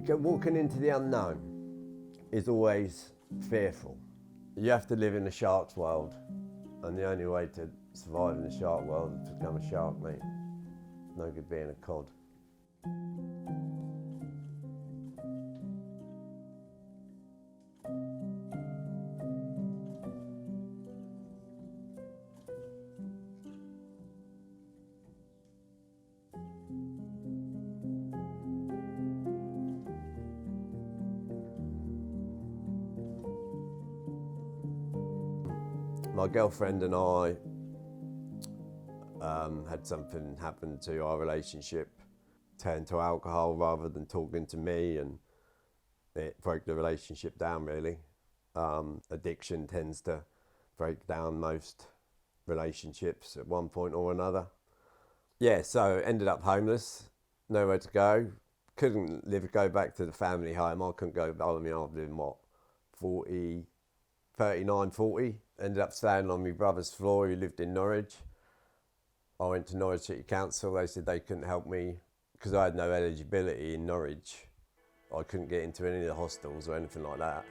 Walking into the unknown is always fearful. You have to live in the shark's world, and the only way to survive in the shark world is to become a shark, mate. No good being a cod. My girlfriend and I had something happen to our relationship, turned to alcohol rather than talking to me, and it broke the relationship down, really. Addiction tends to break down most relationships at one point or another. Yeah, so ended up homeless, nowhere to go, couldn't go back to the family home. I couldn't go, I mean, I've been, 39, 40. Ended up staying on my brother's floor, who lived in Norwich. I went to Norwich City Council. They said they couldn't help me because I had no eligibility in Norwich. I couldn't get into any of the hostels or anything like that.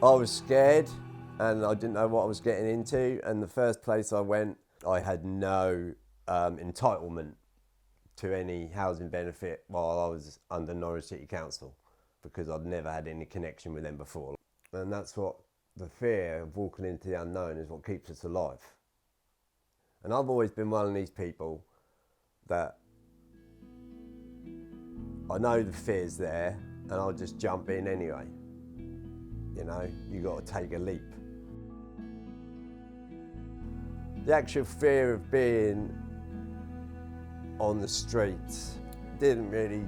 I was scared and I didn't know what I was getting into, and the first place I went, I had no entitlement to any housing benefit while I was under Norwich City Council, because I'd never had any connection with them before. And that's what the fear of walking into the unknown is, what keeps us alive. And I've always been one of these people that I know the fear's there and I'll just jump in anyway. You know, you got to take a leap. The actual fear of being on the streets didn't really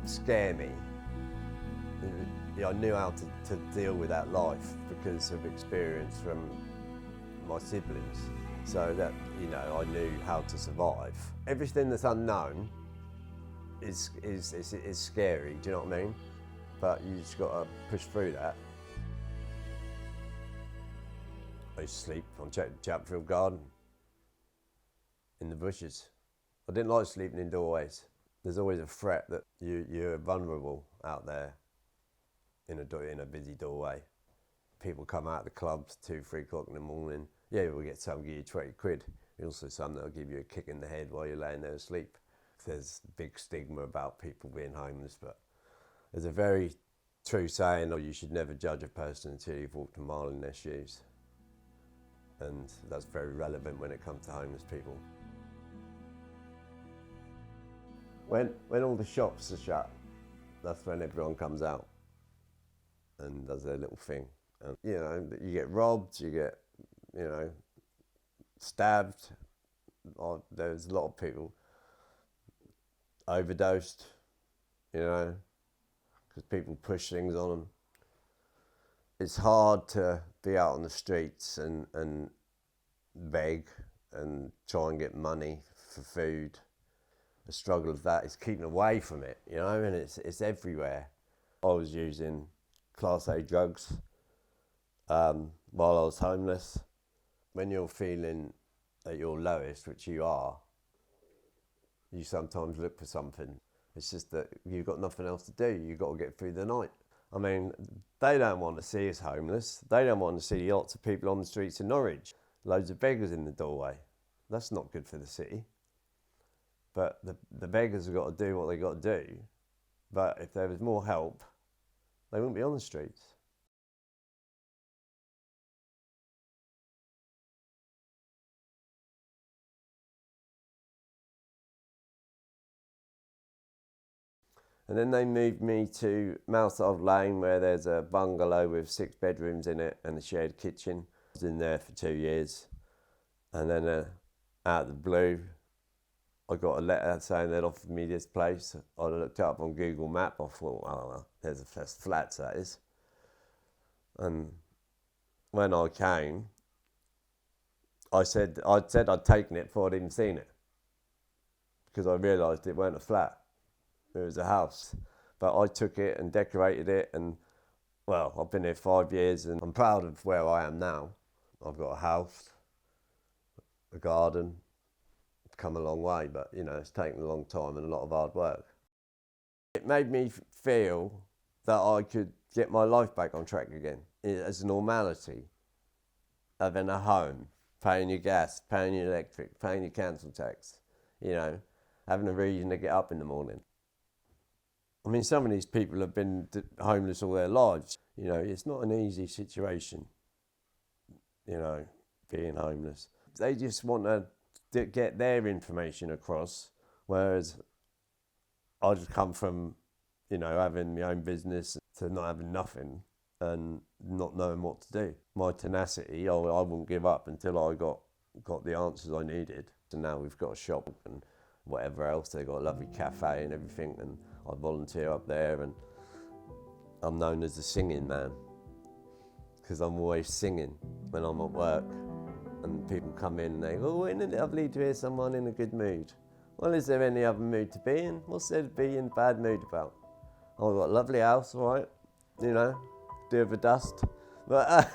scare me. I knew how to deal with that life because of experience from my siblings. So that, you know, I knew how to survive. Everything that's unknown is scary, do you know what I mean? But you just got to push through that. I used to sleep on Chatfield Garden in the bushes. I didn't like sleeping in doorways. There's always a threat that you're vulnerable out there in a busy doorway. People come out of the clubs 2, 3 o'clock in the morning. Yeah, we'll get some, give you 20 quid. Also some that'll give you a kick in the head while you're laying there asleep. There's a big stigma about people being homeless, but there's a very true saying, you should never judge a person until you've walked a mile in their shoes. And that's very relevant when it comes to homeless people. When all the shops are shut, that's when everyone comes out and does their little thing. And, you know, you get robbed, you get, you know, stabbed. There's a lot of people overdosed, you know, because people push things on them. It's hard to be out on the streets and beg and try and get money for food. The struggle of that is keeping away from it, you know, and it's everywhere. I was using Class A drugs while I was homeless. When you're feeling at your lowest, which you are, you sometimes look for something. It's just that you've got nothing else to do. You've got to get through the night. I mean, they don't want to see us homeless. They don't want to see lots of people on the streets in Norwich. Loads of beggars in the doorway. That's not good for the city. But the beggars have got to do what they got to do. But if there was more help, they wouldn't be on the streets. And then they moved me to Mousehole Lane, where there's a bungalow with 6 bedrooms in it and a shared kitchen. I was in there for 2 years. And then out of the blue, I got a letter saying they'd offered me this place. I looked it up on Google Map. I thought, oh, well, there's the first flats, that is. And when I came, I'd said I'd taken it before I'd even seen it, because I realised it weren't a flat. It was a house, but I took it and decorated it and Well, I've been here 5 years and I'm proud of where I am now. I've got a house, a garden. I've come a long way, but you know, it's taken a long time and a lot of hard work. It made me feel that I could get my life back on track again as normality, having a home, paying your gas, paying your electric, paying your council tax, you know, having a reason to get up in the morning. I mean, some of these people have been homeless all their lives. You know, it's not an easy situation, you know, being homeless. They just want to get their information across, whereas I just come from, you know, having my own business to not having nothing and not knowing what to do. My tenacity, I wouldn't give up until I got the answers I needed. So now we've got a shop and whatever else. They've got a lovely cafe and everything, and I volunteer up there, and I'm known as the singing man because I'm always singing when I'm at work, and people come in and they go, "Oh, isn't it lovely to hear someone in a good mood?" Well, is there any other mood to be in? What's there to be in a bad mood about? Oh, I've got a lovely house, all right, you know, do with the dust, but